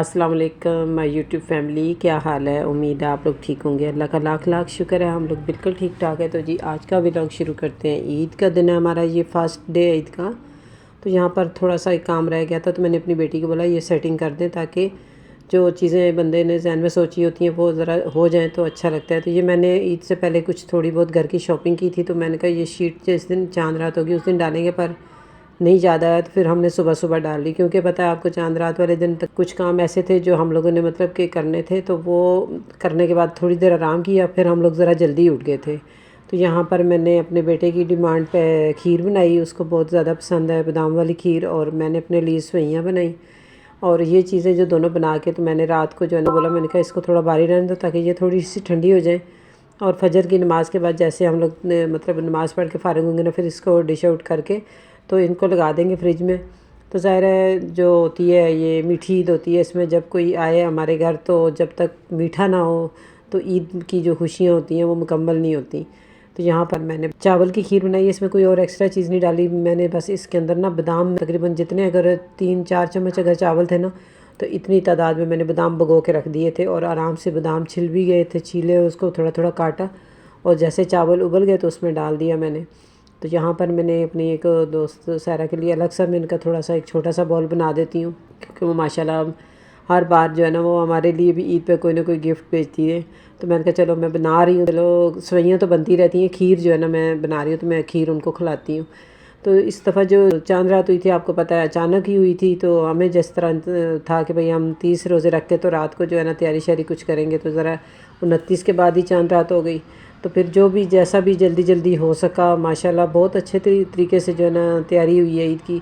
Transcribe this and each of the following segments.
अस्सलाम वालेकुम my YouTube family, क्या हाल है। उम्मीद है आप लोग ठीक होंगे। अल्लाह का लाख लाख शुक्र है, हम लोग बिल्कुल ठीक ठाक है। तो जी आज का व्लॉग शुरू करते हैं। ईद का दिन है हमारा, ये फर्स्ट डे है ईद का। तो यहाँ पर थोड़ा सा एक काम रह गया था, तो मैंने अपनी बेटी को बोला ये सेटिंग कर दें ताकि जो चीज़ें बंदे ने जहन में सोची होती हैं वो ज़रा हो जाएँ तो अच्छा लगता है। तो ये मैंने ईद से पहले कुछ थोड़ी बहुत घर की शॉपिंग की थी, तो मैंने कहा ये शीट जिस दिन चाँद रात होगी उस दिन डालेंगे, पर नहीं ज़्यादा है तो फिर हमने सुबह सुबह डाल ली, क्योंकि पता है आपको चांद रात वाले दिन तक कुछ काम ऐसे थे जो हम लोगों ने मतलब कि करने थे, तो वो करने के बाद थोड़ी देर आराम किया, फिर हम लोग ज़रा जल्दी उठ गए थे। तो यहाँ पर मैंने अपने बेटे की डिमांड पे खीर बनाई, उसको बहुत ज़्यादा पसंद है बादाम वाली खीर, और मैंने अपने लिए सेवइयाँ बनाई। और ये चीज़ें जो दोनों बना के तो मैंने रात को जो है ना बोला, मैंने कहा इसको थोड़ा बाहर रहने दो ताकि ये थोड़ी सी ठंडी हो जाए। और फजर की नमाज़ के बाद जैसे हम लोग ने मतलब नमाज़ पढ़ के फ़ारिग होंगे ना, फिर इसको डिश आउट करके तो इनको लगा देंगे फ्रिज में। तो ज़ाहिर है जो होती है ये मीठी ईद होती है, इसमें जब कोई आए हमारे घर तो जब तक मीठा ना हो तो ईद की जो खुशियाँ होती हैं वो मुकम्मल नहीं होती। तो यहाँ पर मैंने चावल की खीर बनाई, इसमें कोई और एक्स्ट्रा चीज़ नहीं डाली मैंने, बस इसके अंदर ना बादाम तकरीबन जितने, अगर 3-4 चम्मच अगर चावल थे ना तो इतनी तादाद में मैंने बादाम भिगो के रख दिए थे, और आराम से बादाम छिल भी गए थे, छीले उसको थोड़ा थोड़ा काटा, और जैसे चावल उबल गए तो उसमें डाल दिया मैंने। तो यहाँ पर मैंने अपनी एक दोस्त सारा के लिए अलग सा मैं इनका थोड़ा सा एक छोटा सा बॉल बना देती हूँ, क्योंकि वो माशाल्लाह हर बार जो है ना वो हमारे लिए भी ईद पे कोई ना कोई गिफ्ट भेजती है। तो मैंने कहा चलो मैं बना रही हूँ, चलो सेवइयाँ तो बनती रहती हैं, खीर जो है ना मैं बना रही हूँ, तो मैं खीर उनको खिलाती हूँ। तो इस दफ़ा जो चांद रात हुई थी आपको पता है अचानक ही हुई थी, तो हमें जिस तरह था कि भाई हम 30 रोज़े रख के तो रात को जो है ना तैयारी शैयारी कुछ करेंगे, तो ज़रा 29 के बाद ही चांद रात हो गई। तो फिर जो भी जैसा भी जल्दी जल्दी हो सका, माशाल्लाह बहुत अच्छे तरीके से जो है ना तैयारी हुई है ईद की।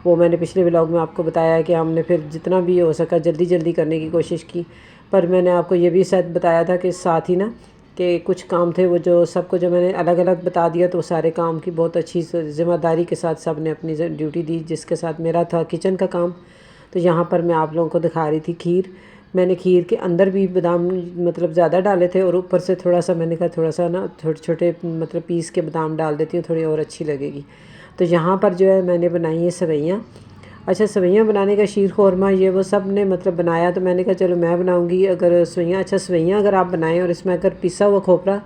वो मैंने पिछले व्लॉग में आपको बताया है कि हमने फिर जितना भी हो सका जल्दी जल्दी करने की कोशिश की। पर मैंने आपको ये भी शायद बताया था कि साथ ही ना कि कुछ काम थे वो जो सबको जो मैंने अलग अलग बता दिया, तो सारे काम की बहुत अच्छी ज़िम्मेदारी के साथ सब ने अपनी ड्यूटी दी, जिसके साथ मेरा था किचन का काम। तो यहाँ पर मैं आप लोगों को दिखा रही थी खीर। मैंने खीर के अंदर भी बादाम मतलब ज़्यादा डाले थे, और ऊपर से थोड़ा सा मैंने कहा थोड़ा सा ना छोटे छोटे मतलब पीस के बादाम डाल देती हूँ, थोड़ी और अच्छी लगेगी। तो यहाँ पर जो है मैंने बनाई है सेवइयाँ। अच्छा, सेवइयाँ बनाने का शीर ख़ौरमा ये वो सब ने मतलब बनाया, तो मैंने कहा चलो मैं बनाऊँगी अगर सेवइयाँ। अच्छा, सेवइयाँ अगर आप बनाएं और इसमें अगर पिसा हुआ खोपरा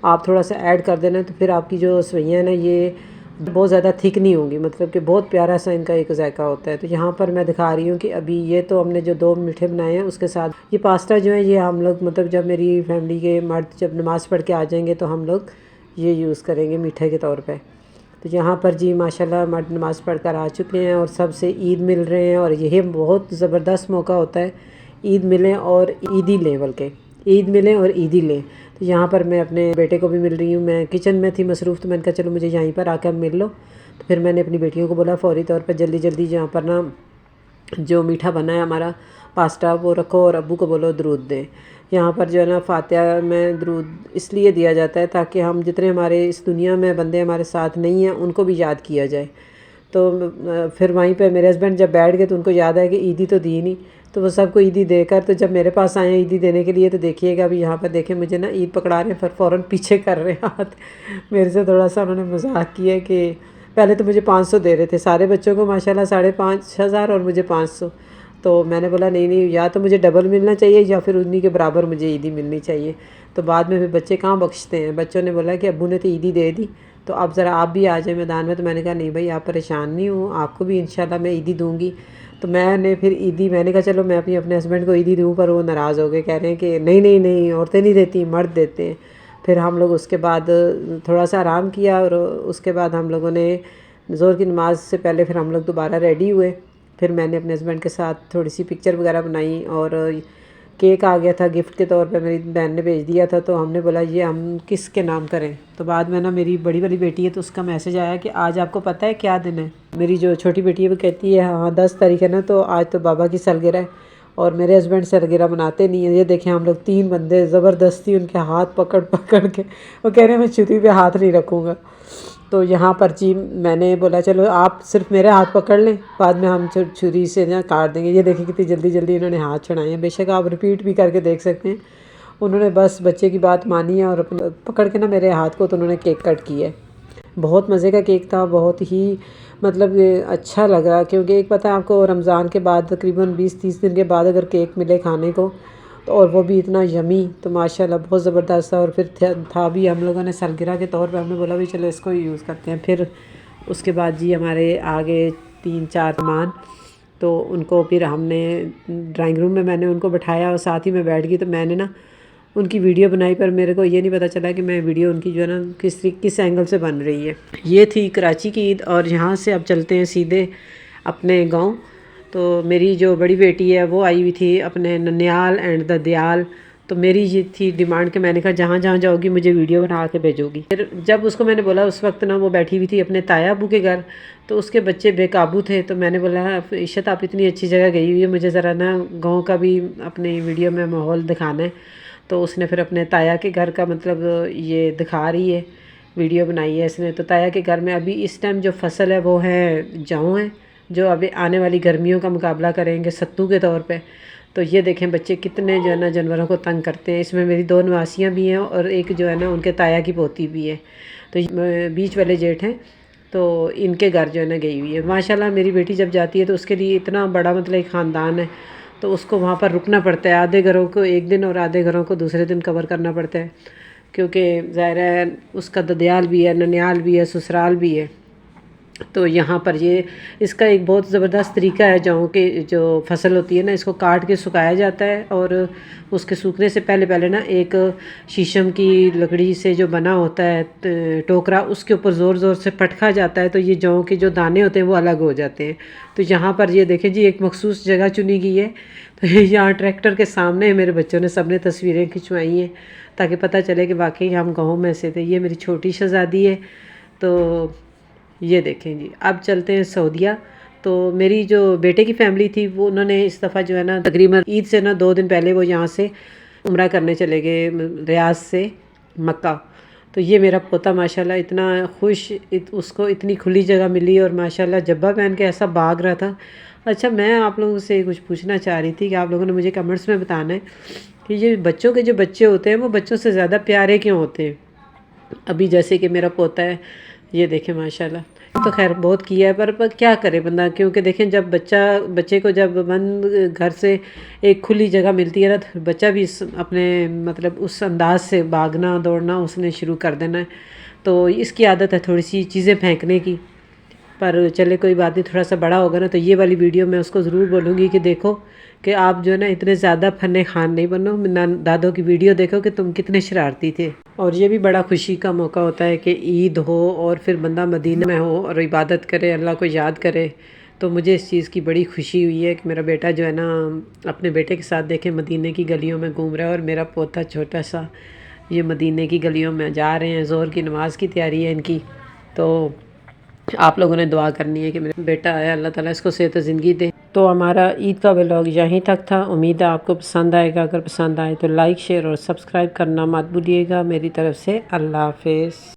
आप थोड़ा सा ऐड कर देना, तो फिर आपकी जो सेवइयाँ हैं ना ये बहुत ज़्यादा थिक नहीं होंगी, मतलब कि बहुत प्यारा सा इनका एक जायका होता है। तो यहाँ पर मैं दिखा रही हूँ कि अभी ये तो हमने जो 2 मीठे बनाए हैं, उसके साथ ये पास्ता जो है ये हम लोग मतलब जब मेरी फैमिली के मर्द जब नमाज़ पढ़ के आ जाएंगे तो हम लोग ये यूज़ करेंगे मीठे के तौर पर। तो यहाँ पर जी माशाल्लाह मर्द नमाज़ पढ़ कर आ चुके हैं और सबसे ईद मिल रहे हैं, और यही बहुत ज़बरदस्त मौका होता है ईद मिलें और ईदी लें, बल्कि ईद मिलें और ईदी लें। तो यहाँ पर मैं अपने बेटे को भी मिल रही हूँ, मैं किचन में थी मसरूफ़, तो मैंने कहा चलो मुझे यहीं पर आकर मिल लो। तो फिर मैंने अपनी बेटियों को बोला फ़ौरी तौर पर जल्दी जल्दी यहाँ पर ना जो मीठा बना है हमारा पास्ता वो रखो, और अब्बू को बोलो दरूद दें। यहाँ पर जो है ना फातिहा में दरूद इसलिए दिया जाता है ताकि हम जितने हमारे इस दुनिया में बंदे हमारे साथ नहीं हैं उनको भी याद किया जाए। तो फिर वहीं पे मेरे हस्बैंड जब बैठ गए तो उनको याद आया कि ईदी तो दी नहीं, तो वो सबको ईदी देकर तो जब मेरे पास आए ईदी देने के लिए, तो देखिएगा अभी यहाँ पर देखें मुझे ना ईद पकड़ा रहे हैं, फिर फ़ौरन पीछे कर रहे हैं हाथ। मेरे से थोड़ा सा उन्होंने मजाक किया कि पहले तो मुझे 500 दे रहे थे सारे बच्चों को माशाल्लाह 5,500 और मुझे 500। तो मैंने बोला नहीं नहीं, या तो मुझे डबल मिलना चाहिए या फिर उन्हीं के बराबर मुझे ईदी मिलनी चाहिए। तो बाद में फिर बच्चे कहाँ बख्शते हैं, बच्चों ने बोला कि अब्बू ने तो ईदी दे दी, तो अब ज़रा आप भी आ जाए मैदान में। तो मैंने कहा नहीं भाई आप परेशान नहीं हूँ, आपको भी इंशाल्लाह मैं ईदी दूँगी। तो मैंने फिर ईदी मैंने कहा चलो मैं अपने हस्बैंड को ईदी दूँ, पर वो नाराज़ हो गए, कह रहे हैं कि नहीं नहीं नहीं औरतें नहीं देती मर्द देते हैं। फिर हम लोग उसके बाद थोड़ा सा आराम किया, और उसके बाद हम लोगों ने ज़ोहर की नमाज़ से पहले फिर हम लोग दोबारा रेडी हुए। फिर मैंने अपने हस्बैंड के साथ थोड़ी सी पिक्चर वगैरह बनाई, और केक आ गया था गिफ्ट के तौर पे, मेरी बहन ने भेज दिया था। तो हमने बोला ये हम किसके नाम करें। तो बाद में ना मेरी बड़ी वाली बेटी है, तो उसका मैसेज आया कि आज आपको पता है क्या दिन है। मेरी जो छोटी बेटी है वो कहती है हाँ 10 तारीख है ना, तो आज तो बाबा की सालगिरह है। और मेरे हस्बैंड सालगिरह मनाते नहीं हैं। ये देखें हम लोग 3 बंदे ज़बरदस्ती उनके हाथ पकड़ पकड़ के, वो कह रहे हैं मैं छुरी पे हाथ नहीं रखूँगा। तो यहाँ पर जी मैंने बोला चलो आप सिर्फ मेरे हाथ पकड़ लें, बाद में हम छुरी से ना काट देंगे। ये देखिए कितनी जल्दी जल्दी इन्होंने हाथ छुड़ाए हैं, बेशक आप रिपीट भी करके देख सकते हैं। उन्होंने बस बच्चे की बात मानी है और पकड़ के ना मेरे हाथ को तो उन्होंने केक कट किया है। बहुत मज़े का केक था, बहुत ही मतलब ये अच्छा लग रहा, क्योंकि एक पता है आपको रमज़ान के बाद तकरीबन 20-30 दिन के बाद अगर केक मिले खाने को तो, और वो भी इतना यमी, तो माशाल्लाह बहुत ज़बरदस्त था। और फिर था भी हम लोगों ने सालगिरह के तौर पे हमने बोला भी चलो इसको ही यूज़ करते हैं। फिर उसके बाद जी हमारे आगे 3-4 मेहमान, तो उनको फिर हमने ड्राइंग रूम में मैंने उनको बैठाया और साथ ही मैं बैठ गई। तो मैंने ना उनकी वीडियो बनाई, पर मेरे को ये नहीं पता चला कि मैं वीडियो उनकी जो है ना किस एंगल से बन रही है। ये थी कराची की ईद। और यहाँ से अब चलते हैं सीधे अपने गांव। तो मेरी जो बड़ी बेटी है वो आई हुई थी अपने ननियाल एंड ददयाल। तो मेरी ये थी डिमांड कि मैंने कहा जहाँ जहाँ जाओगी मुझे वीडियो बना के भेजोगी। फिर जब उसको मैंने बोला, उस वक्त ना वो बैठी हुई थी अपने ताया अबू के घर, तो उसके बच्चे बेकाबू थे। तो मैंने बोला इशत आप इतनी अच्छी जगह गई हुई है, मुझे ज़रा ना गाँव का भी अपनी वीडियो में माहौल दिखाना है। तो उसने फिर अपने ताया के घर का मतलब ये दिखा रही है, वीडियो बनाई है इसने। तो ताया के घर में अभी इस टाइम जो फसल है वो है जौ है, जो अभी आने वाली गर्मियों का मुकाबला करेंगे सत्तू के तौर पे। तो ये देखें बच्चे कितने जो है ना जानवरों को तंग करते हैं। इसमें मेरी 2 नवासियाँ भी हैं और एक जो है ना उनके ताया की पोती भी है। तो बीच वाले जेठ हैं, तो इनके घर जो है ना गई हुई है। माशाल्लाह मेरी बेटी जब जाती है तो उसके लिए इतना बड़ा मतलब एक ख़ानदान है, तो उसको वहाँ पर रुकना पड़ता है। आधे घरों को एक दिन और आधे घरों को दूसरे दिन कवर करना पड़ता है, क्योंकि ज़ाहिर है उसका ददयाल भी है, ननियाल भी है, ससुराल भी है। तो यहाँ पर ये इसका एक बहुत ज़बरदस्त तरीका है। जौ के जो फसल होती है ना, इसको काट के सुखाया जाता है और उसके सूखने से पहले पहले ना एक शीशम की लकड़ी से जो बना होता है टोकरा, उसके ऊपर ज़ोर ज़ोर से पटका जाता है। तो ये जौ के जो दाने होते हैं वो अलग हो जाते हैं। तो यहाँ पर ये देखें जी एक मखसूस जगह चुनी गई है। तो यहाँ ट्रैक्टर के सामने मेरे बच्चों ने सब ने तस्वीरें खिंचवाई हैं ताकि पता चले कि वाकई हम गाँव में से थे। ये मेरी छोटी शहज़ादी है। तो ये देखें जी, अब चलते हैं सऊदीया। तो मेरी जो बेटे की फ़ैमिली थी वो उन्होंने इस दफ़ा जो है ना तकरीबन ईद से ना 2 दिन पहले वो यहाँ से उम्रा करने चले गए रियाज से मक्का। तो ये मेरा पोता माशाल्लाह इतना खुश, उसको इतनी खुली जगह मिली और माशाल्लाह जब्बा पहन के ऐसा भाग रहा था। अच्छा, मैं आप लोगों से कुछ पूछना चाह रही थी कि आप लोगों ने मुझे कमेंट्स में बताना है कि ये बच्चों के जो बच्चे होते हैं वो बच्चों से ज़्यादा प्यारे क्यों होते हैं। अभी जैसे कि मेरा पोता है, ये देखें माशाल्लाह, तो खैर बहुत किया है, पर क्या करे बंदा, क्योंकि देखें जब बच्चे को जब बंद घर से एक खुली जगह मिलती है ना, तो बच्चा भी अपने मतलब उस अंदाज से भागना दौड़ना उसने शुरू कर देना है। तो इसकी आदत है थोड़ी सी चीज़ें फेंकने की। पर चले कोई बात नहीं, थोड़ा सा बड़ा होगा ना तो ये वाली वीडियो मैं उसको ज़रूर बोलूँगी कि देखो कि आप जो है ना इतने ज़्यादा फन्ने खान नहीं बनो, दादों की वीडियो देखो कि तुम कितने शरारती थे। और ये भी बड़ा खुशी का मौका होता है कि ईद हो और फिर बंदा मदीना में हो और इबादत करे, अल्लाह को याद करे। तो मुझे इस चीज़ की बड़ी खुशी हुई है कि मेरा बेटा जो है ना अपने बेटे के साथ देखे मदीने की गलियों में घूम रहा है और मेरा पोता छोटा सा ये मदीने की गलियों में जा रहे हैं। ज़ोहर की नमाज़ की तैयारी है इनकी। तो आप लोगों ने दुआ करनी है कि मेरा बेटा आया, अल्लाह ताला इसको सेहत ज़िंदगी दे। तो हमारा ईद का व्लॉग यहीं तक था। उम्मीद है आपको पसंद आएगा। अगर पसंद आए तो लाइक शेयर और सब्सक्राइब करना मत भूलिएगा। मेरी तरफ़ से अल्लाह हाफ़िज़।